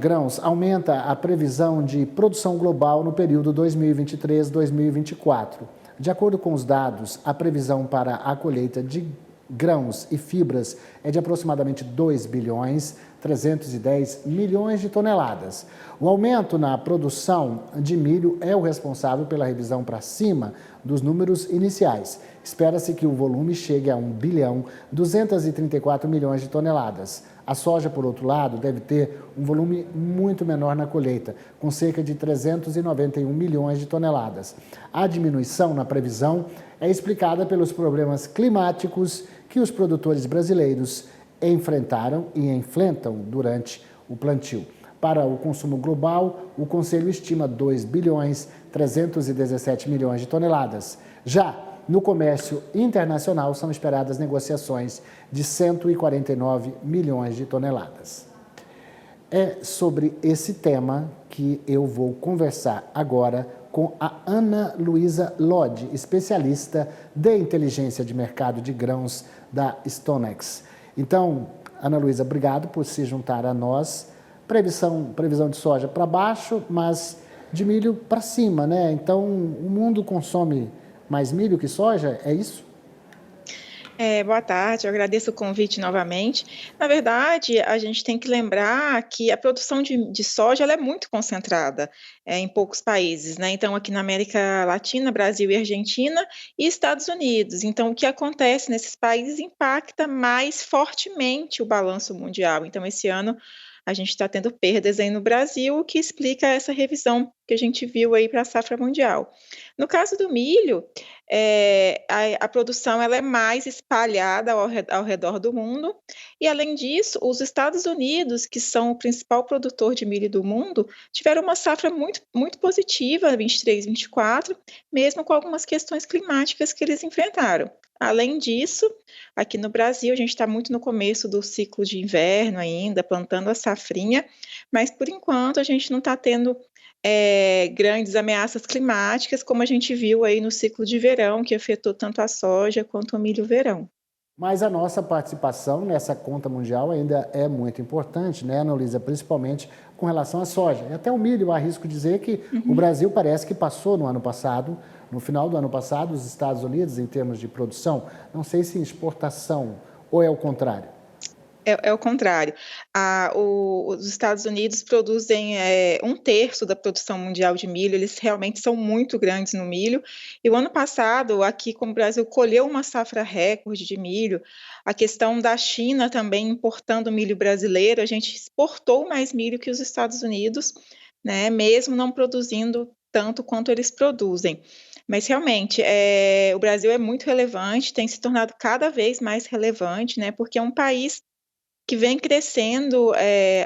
Grãos aumenta a previsão de produção global no período 2023-2024. De acordo com os dados, a previsão para a colheita de grãos e fibras é de aproximadamente 2 bilhões 310 milhões de toneladas. O aumento na produção de milho é o responsável pela revisão para cima dos números iniciais. Espera-se que o volume chegue a 1 bilhão 234 milhões de toneladas. A soja, por outro lado, deve ter um volume muito menor na colheita, com cerca de 391 milhões de toneladas. A diminuição na previsão é explicada pelos problemas climáticos que os produtores brasileiros enfrentaram e enfrentam durante o plantio. Para o consumo global, o Conselho estima 2 bilhões 317 milhões de toneladas. Já no comércio internacional, são esperadas negociações de 149 milhões de toneladas. É sobre esse tema que eu vou conversar agora com a Ana Luísa Lodge, especialista de inteligência de mercado de grãos da StoneX. Então, Ana Luísa, obrigado por se juntar a nós. Previsão de soja para baixo, mas de milho para cima, né? Então, o mundo consome mais milho que soja, é isso? Boa tarde, eu agradeço o convite novamente. Na verdade, a gente tem que lembrar que a produção de soja ela é muito concentrada em poucos países, né? Então, aqui na América Latina, Brasil e Argentina e Estados Unidos. Então, o que acontece nesses países impacta mais fortemente o balanço mundial. Então, esse ano a gente está tendo perdas aí no Brasil, o que explica essa revisão que a gente viu aí para a safra mundial. No caso do milho, a produção ela é mais espalhada ao redor do mundo, e além disso, os Estados Unidos, que são o principal produtor de milho do mundo, tiveram uma safra muito, muito positiva, 23, 24, mesmo com algumas questões climáticas que eles enfrentaram. Além disso, aqui no Brasil, a gente está muito no começo do ciclo de inverno ainda, plantando a safrinha, mas por enquanto a gente não está tendo grandes ameaças climáticas, como a gente viu aí no ciclo de verão, que afetou tanto a soja quanto o milho-verão. Mas a nossa participação nessa conta mundial ainda é muito importante, né, Ana Luísa? Principalmente com relação à soja. E até o milho, eu arrisco dizer que o Brasil parece que passou no ano passado, no final do ano passado, os Estados Unidos em termos de produção. Não sei se em exportação ou é o contrário. É o contrário. Os Estados Unidos produzem 1/3 da produção mundial de milho, eles realmente são muito grandes no milho. E o ano passado, aqui como o Brasil colheu uma safra recorde de milho, a questão da China também importando milho brasileiro, a gente exportou mais milho que os Estados Unidos, né, mesmo não produzindo tanto quanto eles produzem. Mas realmente, o Brasil é muito relevante, tem se tornado cada vez mais relevante, né, porque é um país que vem crescendo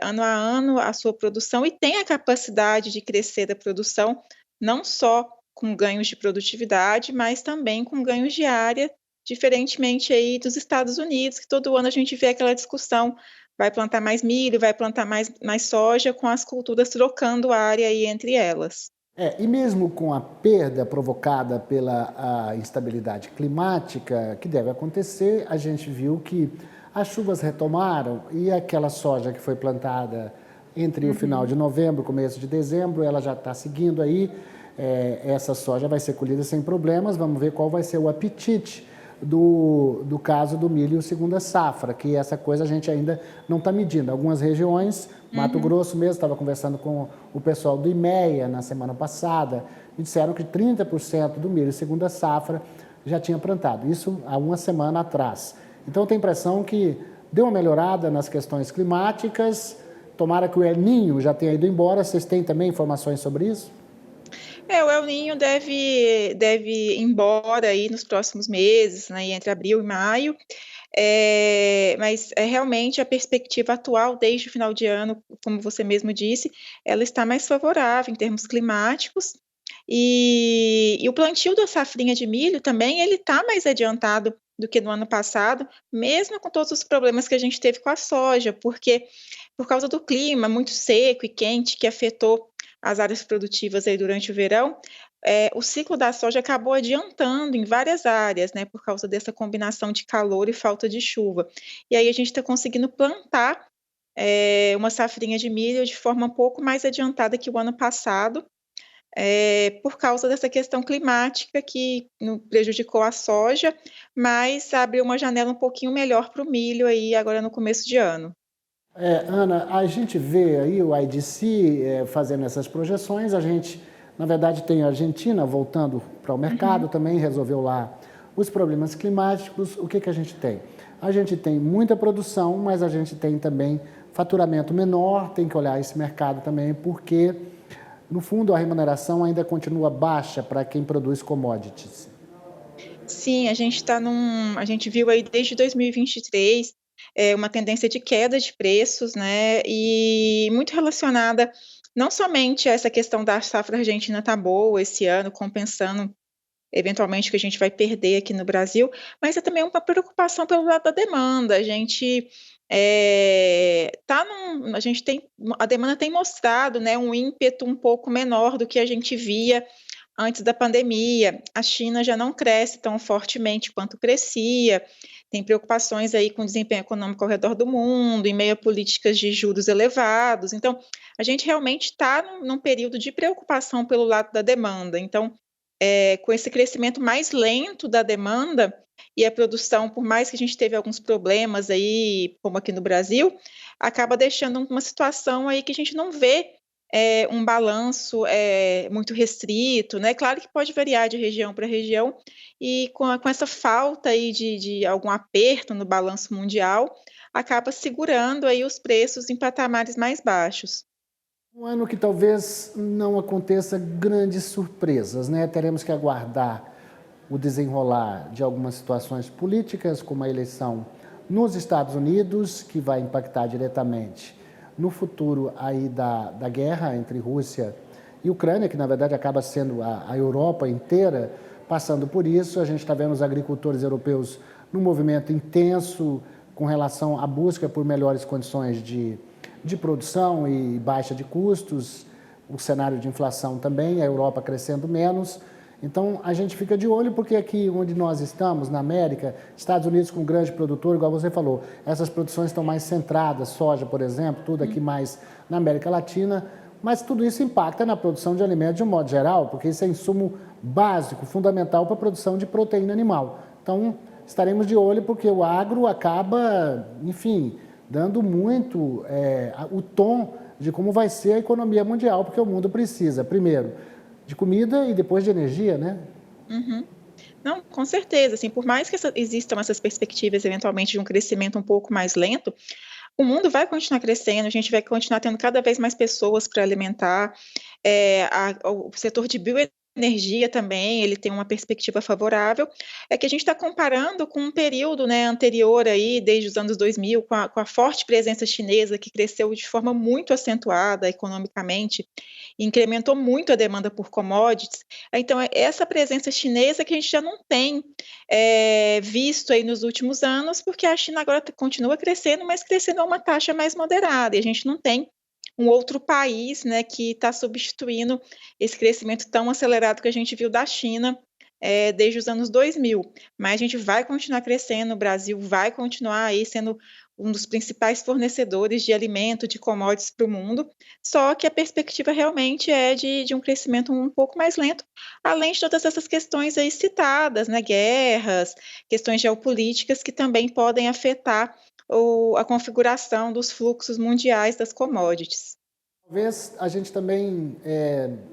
ano a ano a sua produção e tem a capacidade de crescer da produção, não só com ganhos de produtividade, mas também com ganhos de área, diferentemente aí dos Estados Unidos, que todo ano a gente vê aquela discussão, vai plantar mais milho, vai plantar mais soja, com as culturas trocando área aí entre elas. E mesmo com a perda provocada pela instabilidade climática que deve acontecer, a gente viu que as chuvas retomaram e aquela soja que foi plantada entre o final de novembro e começo de dezembro, ela já está seguindo aí. Essa soja vai ser colhida sem problemas. Vamos ver qual vai ser o apetite do caso do milho segunda safra, que essa coisa a gente ainda não está medindo. Algumas regiões, Mato Grosso mesmo, estava conversando com o pessoal do IMEA na semana passada, e disseram que 30% do milho segunda safra já tinha plantado, isso há uma semana atrás. Então, eu tenho a impressão que deu uma melhorada nas questões climáticas, tomara que o El Niño já tenha ido embora. Vocês têm também informações sobre isso? O El Niño deve ir embora aí nos próximos meses, né, entre abril e maio, mas realmente a perspectiva atual, desde o final de ano, como você mesmo disse, ela está mais favorável em termos climáticos, e o plantio da safrinha de milho também, ele está mais adiantado do que no ano passado, mesmo com todos os problemas que a gente teve com a soja, porque por causa do clima muito seco e quente que afetou as áreas produtivas aí durante o verão, o ciclo da soja acabou adiantando em várias áreas, né, por causa dessa combinação de calor e falta de chuva. E aí a gente está conseguindo plantar uma safrinha de milho de forma um pouco mais adiantada que o ano passado, por causa dessa questão climática que prejudicou a soja, mas abriu uma janela um pouquinho melhor para o milho aí agora no começo de ano. Ana, a gente vê aí o IDC fazendo essas projeções, a gente, na verdade, tem a Argentina voltando para o mercado também, resolveu lá os problemas climáticos. O que, que a gente tem? A gente tem muita produção, mas a gente tem também faturamento menor, tem que olhar esse mercado também, porque, no fundo, a remuneração ainda continua baixa para quem produz commodities. Sim, a gente viu aí desde 2023 uma tendência de queda de preços, né? E muito relacionada não somente a essa questão da safra argentina tá boa esse ano, compensando eventualmente o que a gente vai perder aqui no Brasil, mas é também uma preocupação pelo lado da demanda. A gente tem a demanda tem mostrado, né, um ímpeto um pouco menor do que a gente via antes da pandemia. A China já não cresce tão fortemente quanto crescia, tem preocupações aí com o desempenho econômico ao redor do mundo, em meio a políticas de juros elevados. Então, a gente realmente está num período de preocupação pelo lado da demanda. Então, com esse crescimento mais lento da demanda e a produção, por mais que a gente teve alguns problemas aí, como aqui no Brasil, acaba deixando uma situação aí que a gente não vê um balanço muito restrito, né? Claro que pode variar de região para região, e com essa falta aí de algum aperto no balanço mundial, acaba segurando aí os preços em patamares mais baixos. Um ano que talvez não aconteça grandes surpresas, né? Teremos que aguardar o desenrolar de algumas situações políticas, como a eleição nos Estados Unidos, que vai impactar diretamente no futuro aí da guerra entre Rússia e Ucrânia, que na verdade acaba sendo a Europa inteira passando por isso. A gente está vendo os agricultores europeus num movimento intenso com relação à busca por melhores condições de produção e baixa de custos, o cenário de inflação também, a Europa crescendo menos. Então, a gente fica de olho porque aqui onde nós estamos, na América, Estados Unidos com grande produtor, igual você falou, essas produções estão mais centradas, soja, por exemplo, tudo aqui mais na América Latina, mas tudo isso impacta na produção de alimentos de um modo geral, porque isso é insumo básico, fundamental para a produção de proteína animal. Então, estaremos de olho porque o agro acaba, enfim, dando muito o tom de como vai ser a economia mundial, porque o mundo precisa, primeiro, de comida e depois de energia, né? Uhum. Não, com certeza, assim, por mais que existam essas perspectivas eventualmente de um crescimento um pouco mais lento, o mundo vai continuar crescendo, a gente vai continuar tendo cada vez mais pessoas para alimentar, o setor de bioenergia também, ele tem uma perspectiva favorável, é que a gente está comparando com um período, né, anterior aí, desde os anos 2000, com a forte presença chinesa, que cresceu de forma muito acentuada economicamente, e incrementou muito a demanda por commodities. Então, é essa presença chinesa que a gente já não tem visto aí nos últimos anos, porque a China agora continua crescendo, mas crescendo a uma taxa mais moderada, e a gente não tem um outro país, né, que está substituindo esse crescimento tão acelerado que a gente viu da China desde os anos 2000. Mas a gente vai continuar crescendo, o Brasil vai continuar aí sendo um dos principais fornecedores de alimento, de commodities para o mundo, só que a perspectiva realmente é de um crescimento um pouco mais lento, além de todas essas questões aí citadas, né, guerras, questões geopolíticas que também podem afetar a configuração dos fluxos mundiais das commodities. Talvez a gente também,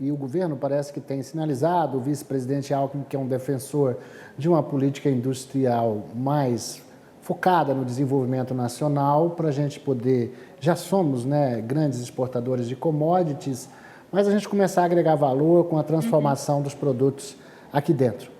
e o governo parece que tem sinalizado, o vice-presidente Alckmin, que é um defensor de uma política industrial mais focada no desenvolvimento nacional, para a gente poder, já somos, né, grandes exportadores de commodities, mas a gente começar a agregar valor com a transformação dos produtos aqui dentro.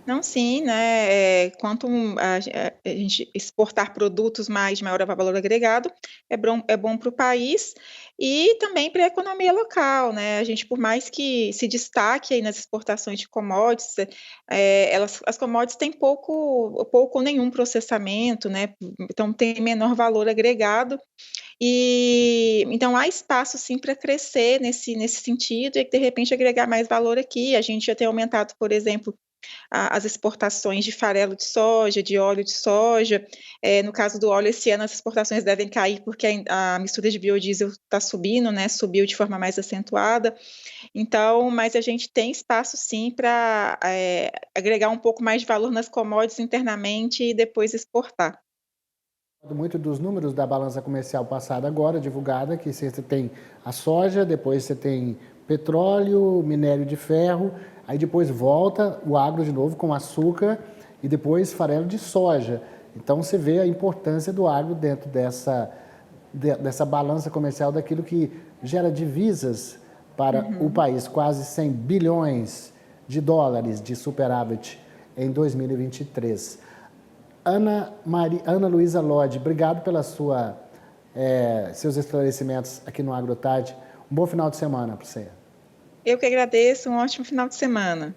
Não, sim, né, quanto a gente exportar produtos mais de maior valor agregado, é bom para o país e também para a economia local, né, a gente por mais que se destaque aí nas exportações de commodities, as commodities têm pouco ou nenhum processamento, né, então tem menor valor agregado, e então há espaço sim para crescer nesse sentido e de repente agregar mais valor aqui, a gente já tem aumentado, por exemplo, as exportações de farelo de soja, de óleo de soja. No caso do óleo, esse ano as exportações devem cair porque a mistura de biodiesel está subindo, né? Subiu de forma mais acentuada. Então, mas a gente tem espaço sim para agregar um pouco mais de valor nas commodities internamente e depois exportar. Muito dos números da balança comercial passada agora, divulgada, que você tem a soja, depois você tem petróleo, minério de ferro, aí depois volta o agro de novo com açúcar e depois farelo de soja. Então você vê a importância do agro dentro dessa balança comercial, daquilo que gera divisas para o país, quase 100 bilhões de dólares de superávit em 2023. Ana Luísa Lodge, obrigado pelos seus esclarecimentos aqui no AgroTarde. Um bom final de semana para você. Eu que agradeço, um ótimo final de semana.